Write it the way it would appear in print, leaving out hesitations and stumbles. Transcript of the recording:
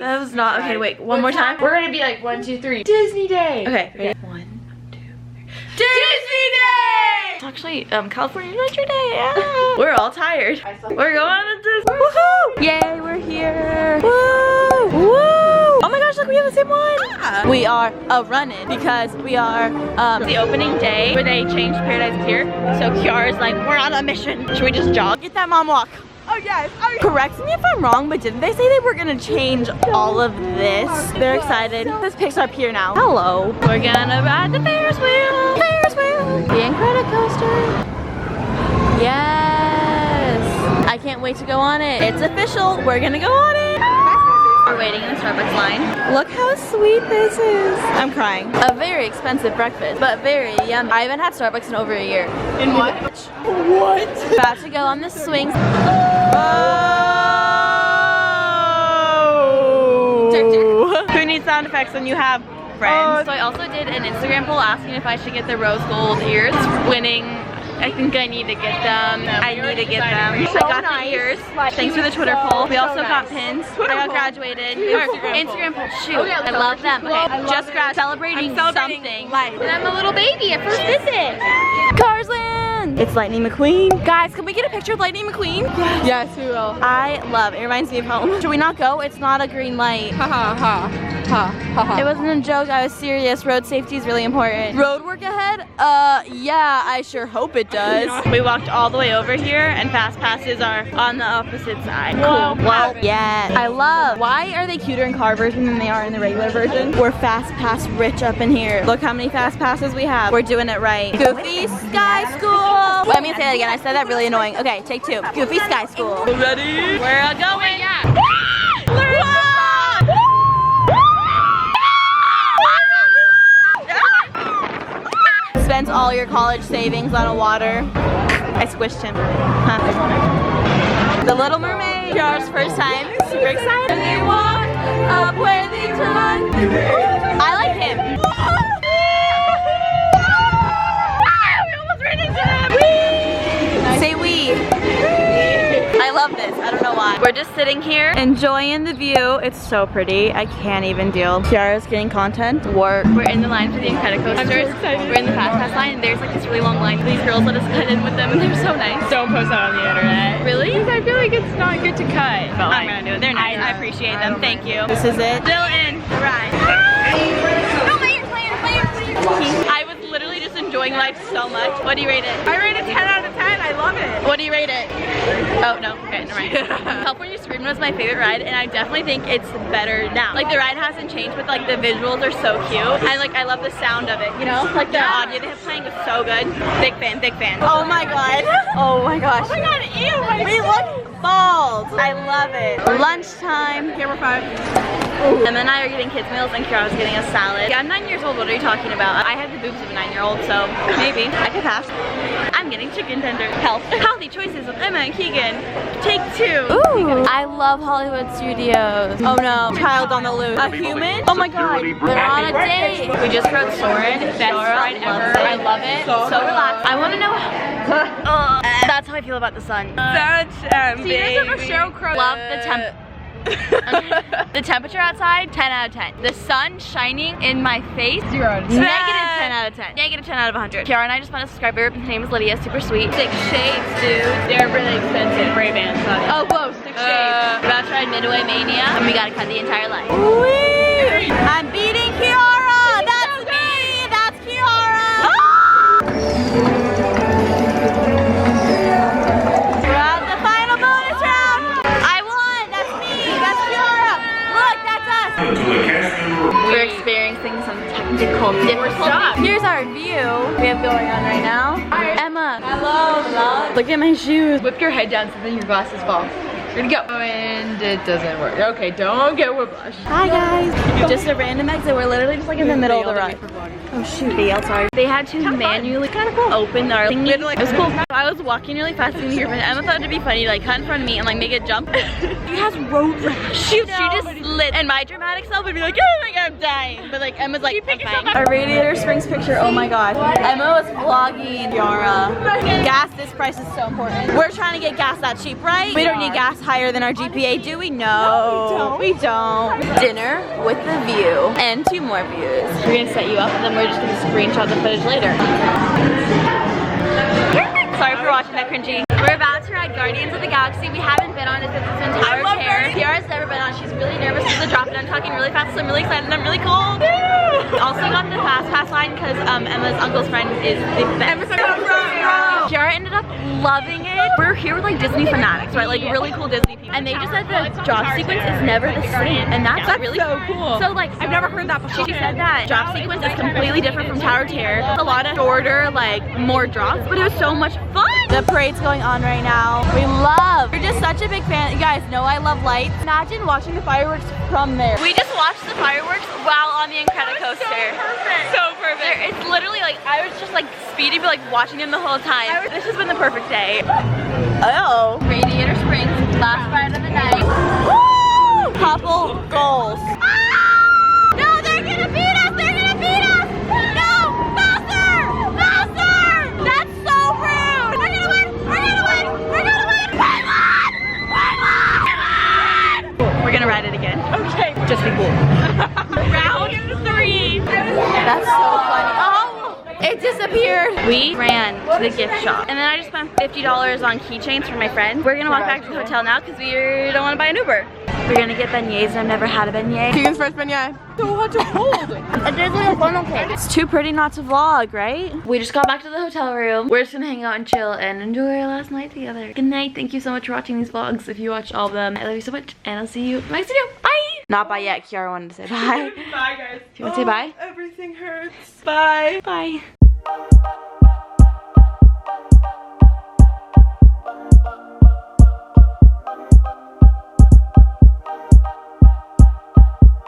That was not, okay, wait, one more time. We're gonna be like 1, 2, 3. Disney Day. Okay, ready? 1, 2, 3. Disney Day! It's actually California Adventure Day. Yeah. We're all tired. We're going to Disney. Woohoo! Yay, we're here. Woo! Woo! Oh my gosh, look, we have the same one. Ah. We are running because we are the opening day where they changed Paradise Pier. So Kiara's like, we're on a mission. Should we just jog? Get that mom walk. Oh yes. Correct me if I'm wrong, but didn't they say they were gonna change all of this? They're excited. This Pixar Pier now. Hello. We're gonna ride the Ferris wheel. Ferris wheel. The Incredicoaster. Yes. I can't wait to go on it. It's official. We're gonna go on it. We're waiting in the Starbucks line. Look how sweet this is. I'm crying. A very expensive breakfast, but very yummy. I haven't had Starbucks in over a year. In what? What? About to go on the swings. Oh! Who needs sound effects when you have friends? So I also did an Instagram poll asking if I should get the rose gold ears. Winning. I think I need to get them. I need to get them. I got the ears. Thanks for the Twitter poll. We also got pins. I got graduated. Instagram poll. Shoot. I love them. Okay, just celebrating something. Life. And I'm a little baby at first visit. Cars Land. It's Lightning McQueen. Guys, can we get a picture of Lightning McQueen? Yes, we will. I love it. It reminds me of home. Should we not go? It's not a green light. Ha ha ha. Ha ha ha. It wasn't a joke. I was serious. Road safety is really important. Road work ahead? Yeah, I sure hope it does. We walked all the way over here and fast passes are on the opposite side. Cool. Well, yeah. I love. Why are they cuter in car version than they are in the regular version? We're fast pass rich up in here. Look how many fast passes we have. We're doing it right. Goofy Sky School. Let me say that again. I said that really annoying. Okay, take 2. Goofy Sky School. Ready? We're going. Yeah. Spends all your college savings on a water. I squished him. Huh. The Little Mermaid. Kiara's first time. Super excited. They walk up where they turn. I like him. We almost ran into him. Whee! Say we. I love this. I don't know why. We're just sitting here enjoying the view. It's so pretty. I can't even deal. Kiara's getting content. We're in the line for the Incredicoaster. I'm so excited. We're in the fast pass line and there's like this really long line. These girls let us cut in with them and they're so nice. Don't post that on the internet. Really? I feel like it's not good to cut. But I'm gonna do it. They're nice. I appreciate them. Thank you. This is it. Still in. Right. No, I was literally just enjoying life so much. What do you rate it? I rate it 10 out of 10. I love it. What do you rate it? Oh, no. Okay, never mind. California Scream was my favorite ride, and I definitely think it's better now. Like, the ride hasn't changed, but, like, the visuals are so cute. And, like, I love the sound of it, you know? Like, the audio they have playing was so good. Big fan, big fan. Oh, my God. Oh, my gosh. Oh, my God. Ew. We look bald. I love it. Lunchtime. Camera 5. Ooh. Emma and I are getting kids meals and Kiara was getting a salad. Yeah, I'm 9 years old. What are you talking about? I have the boobs of a 9-year-old, so maybe I could pass. I'm getting chicken tender. Healthy choices with Emma and Keegan. Take 2. Ooh. I love Hollywood Studios. Oh no. Child on the loose. A human? Oh my God. They're on a date. We just rode Soarin'. Best ride ever. I love it. So relaxed. I want to know. That's how I feel about the sun. See, there's like a Sheryl Crow. Love the temp. The temperature outside, 10 out of 10. The sun shining in my face, 0 out of 10. Negative 10 out of 10. Negative 10 out of 100. Kiara and I just found a subscriber. Her name is Lydia. Super sweet. 6 shades, dude. They're really expensive. Ray-Bans. Oh, whoa, 6 shades. We're about to ride Midway Mania, and we gotta cut the entire line. Whee! I'm beating Kiara. That's me. That's Kiara. We're at the final bonus round. I won. That's me. That's Kiara. Look, that's us. We're experiencing some technical difficulties. Here's our view we have going on right now. Hi. Emma. Hello, love. Look at my shoes. Whip your head down so then your glasses fall. We're gonna go. And it doesn't work. Okay, don't get whiplash. Hi guys. Just a random exit. We're literally just like in the middle of the ride. Oh shoot, sorry. They had to manually open our thingy. It was cool. I was walking really fast in here, but Emma thought it'd be funny to like cut in front of me and like make it jump. She has road rash. She just slid. And my dramatic self would be like, oh my God, I'm dying. But like Emma's like, I'm fine. Our Radiator Springs picture, oh my God. Emma was vlogging Kiara. Gas, this price is so important. We're trying to get gas that cheap, right? We don't need gas higher than our GPA, do we? No, we don't. Dinner with the view and 2 more views. We're gonna set you up and then we're just gonna screenshot the footage later. Sorry for watching that cringy. We're about to ride Guardians of the Galaxy. We haven't been on it since its entire tear. Kiara's never been on. She's really nervous with the drop and I'm talking really fast, so I'm really excited and I'm really cold. We also got the fast pass line because Emma's uncle's friend is the best. Kiara ended up loving it. We're here with like Disney fanatics, right? Like really cool Disney people. And they just said the drop sequence is never the same. And that's really so cool. So like, I've never heard that before. She said that drop sequence is completely different from Tower Terror. A lot of shorter, like more drops, but it was so much fun. The parade's going on right now. We're just such a big fan. You guys know I love lights. Imagine watching the fireworks from there. We just watched the fireworks while on the Incredicoaster. So perfect. So perfect. It's literally like, I was just like speeding, but like watching them the whole time. This has been the perfect day. Oh. Radiator Springs, last ride of the night. Woo! Couple goals. Ah! No, they're gonna beat us! They're gonna beat us! No! Faster! Faster! That's so rude! We're gonna win! We're gonna win! We're gonna win! We won! We won! We're gonna ride it again. Okay. Just be cool. Round 3. That's so funny. Oh! It disappeared. We ran to the gift shop and then I just spent $50 on keychains for my friend. We're gonna walk back to the hotel now because we don't want to buy an Uber. We're gonna get beignets and I've never had a beignet. Keegan's first beignet. So hard to hold. It is like a funnel cake. It's too pretty not to vlog, right? We just got back to the hotel room. We're just gonna hang out and chill and enjoy our last night together. Good night. Thank you so much for watching these vlogs. If you watched all of them, I love you so much and I'll see you in the next video. Bye! Not bye yet. Kiara wanted to say bye. Bye guys. Do you want to say bye? Everything hurts. Bye. Bye.